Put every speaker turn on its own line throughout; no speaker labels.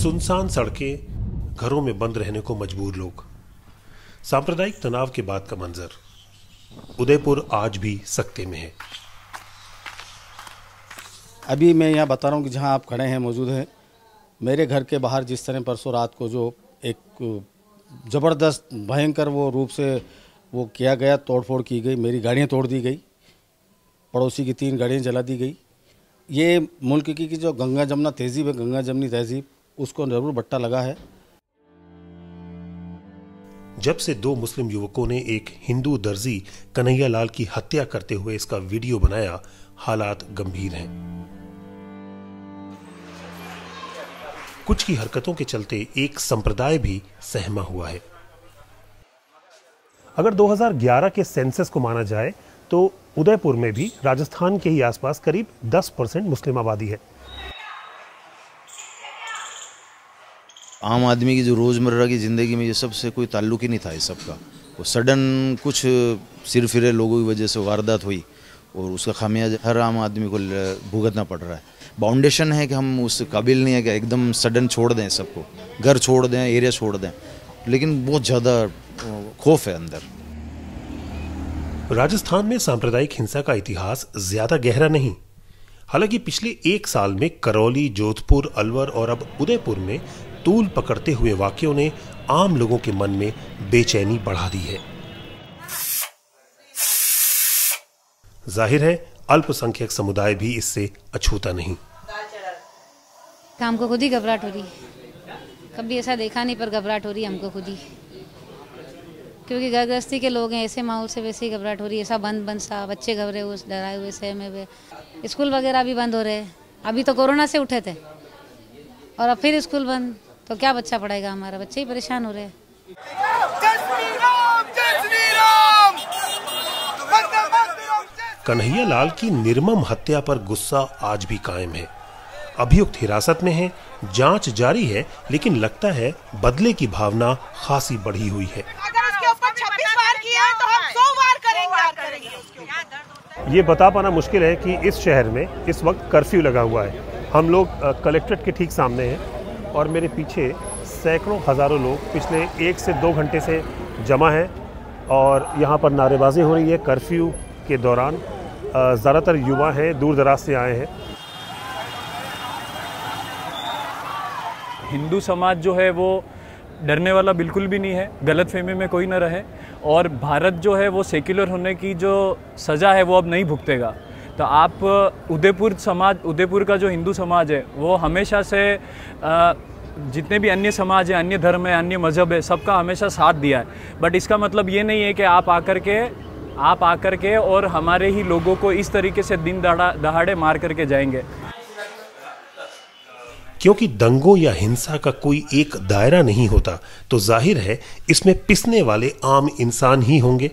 सुनसान सड़कें, घरों में बंद रहने को मजबूर लोग, सांप्रदायिक तनाव के बाद का मंजर। उदयपुर आज भी सकते में है।
अभी मैं यहाँ बता रहा हूँ कि जहाँ आप खड़े हैं मौजूद हैं, मेरे घर के बाहर जिस तरह परसों रात को जो एक ज़बरदस्त भयंकर वो रूप से वो किया गया, तोड़फोड़ की गई, मेरी गाड़ियाँ तोड़ दी गई, पड़ोसी की 3 गाड़ियाँ जला दी गई। ये मुल्क की जो गंगा जमुना तहजीब है, गंगा जमनी तहजीब, उसको जरूर बट्टा लगा है।
जब से 2 मुस्लिम युवकों ने एक हिंदू दर्जी कन्हैया लाल की हत्या करते हुए इसका वीडियो बनाया, हालात गंभीर हैं। कुछ की हरकतों के चलते एक संप्रदाय भी सहमा हुआ है। अगर 2011 के सेंसस को माना जाए तो उदयपुर में भी राजस्थान के ही आसपास करीब 10% मुस्लिम आबादी है।
आम आदमी की जो रोज़मर्रा की ज़िंदगी में ये सब से कोई ताल्लुक ही नहीं था इस सब का। वो सडन कुछ सिर फिरे लोगों की वजह से वारदात हुई और उसका खामियाजा हर आम आदमी को भुगतना पड़ रहा है। बाउंडेशन है कि हम उस काबिल नहीं है कि एकदम सडन छोड़ दें सबको, घर छोड़ दें, एरिया छोड़ दें, लेकिन बहुत ज़्यादा खौफ है अंदर।
राजस्थान में सांप्रदायिक हिंसा का इतिहास ज्यादा गहरा नहीं। हालांकि पिछले 1 साल में करौली, जोधपुर, अलवर और अब उदयपुर में तूल पकड़ते हुए वाकयों ने आम लोगों के मन में बेचैनी बढ़ा दी है। जाहिर है अल्पसंख्यक समुदाय भी इससे अछूता नहीं।
हमको खुद ही घबराहट हो रही, कभी ऐसा देखा नहीं पर घबराहट हो रही हमको खुद ही, क्योंकि घर गृहस्थी के लोग हैं, ऐसे माहौल से वैसे ही घबराहट हो रही है। ऐसा बंद सा, बच्चे घबरे हुए, डराए हुए, सहमे हुए, स्कूल वगैरह भी बंद हो रहे हैं। अभी तो कोरोना से उठे थे और अब फिर स्कूल बंद, तो क्या बच्चा पढ़ेगा? हमारा बच्चे ही परेशान हो रहे हैं।
कन्हैया लाल की निर्मम हत्या पर गुस्सा आज भी कायम है। अभियुक्त हिरासत में है, जांच जारी है, लेकिन लगता है बदले की भावना खासी बढ़ी हुई है। ये बता पाना मुश्किल है कि इस शहर में इस वक्त कर्फ्यू लगा हुआ है। हम लोग कलेक्ट्रेट के ठीक सामने हैं और मेरे पीछे सैकड़ों हजारों लोग पिछले 1 से 2 घंटे से जमा हैं और यहाँ पर नारेबाजी हो रही है कर्फ्यू के दौरान। ज़्यादातर युवा हैं, दूर दराज से आए हैं।
हिंदू समाज जो है वो डरने वाला बिल्कुल भी नहीं है, गलतफहमी में कोई ना रहे, और भारत जो है वो सेक्युलर होने की जो सज़ा है वो अब नहीं भुगतेगा। तो आप उदयपुर का जो हिंदू समाज है वो हमेशा से जितने भी अन्य समाज है, अन्य धर्म है, अन्य मज़हब है, सबका हमेशा साथ दिया है। बट इसका मतलब ये नहीं है कि आप आकर के और हमारे ही लोगों को इस तरीके से दिन दहाड़े मार करके जाएंगे।
क्योंकि दंगों या हिंसा का कोई एक दायरा नहीं होता, तो जाहिर है इसमें पिसने वाले आम इंसान ही होंगे।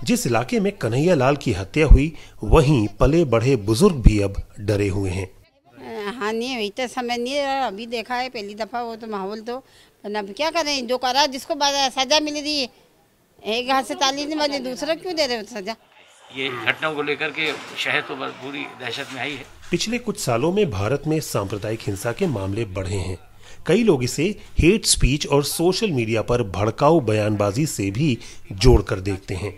जिस इलाके में कन्हैया लाल की हत्या हुई, वहीं पले बढ़े बुजुर्ग भी अब डरे हुए हैं।
हाँ, नहीं वही तो समय नहीं है, अभी देखा है पहली दफा, वो तो माहौल तो अब क्या करें, जो करा जिसको सजा मिल रही है, एक हाथ से ताली नहीं बजे, दूसरा क्यों दे रहे हो सजा?
ये घटनाओं को लेकर के शहर तो पूरी दहशत में आई है।
पिछले कुछ सालों में भारत में सांप्रदायिक हिंसा के मामले बढ़े हैं। कई लोग इसे हेट स्पीच और सोशल मीडिया पर भड़काऊ बयानबाजी से भी जोड़कर देखते हैं।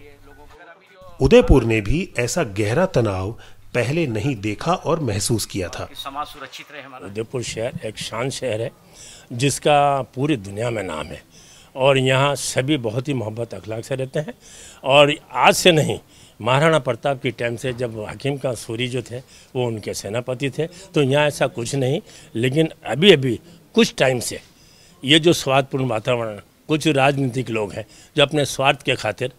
उदयपुर ने भी ऐसा गहरा तनाव पहले नहीं देखा और महसूस किया था।
समाज सुरक्षित रहे हमारा।
उदयपुर शहर एक शान शहर है जिसका पूरी दुनिया में नाम है और यहाँ सभी बहुत ही मोहब्बत अखलाक से रहते हैं। और आज से नहीं, महाराणा प्रताप की टाइम से जब हकीम का सूरी जो थे वो उनके सेनापति थे, तो यहाँ ऐसा कुछ नहीं। लेकिन अभी अभी कुछ टाइम से ये जो स्वार्थपूर्ण वातावरण, कुछ राजनीतिक लोग हैं जो अपने स्वार्थ के खातिर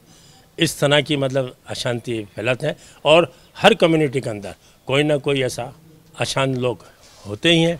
इस तरह की अशांति फैलाते हैं और हर कम्युनिटी के अंदर कोई ना कोई ऐसा अशांत लोग होते ही हैं।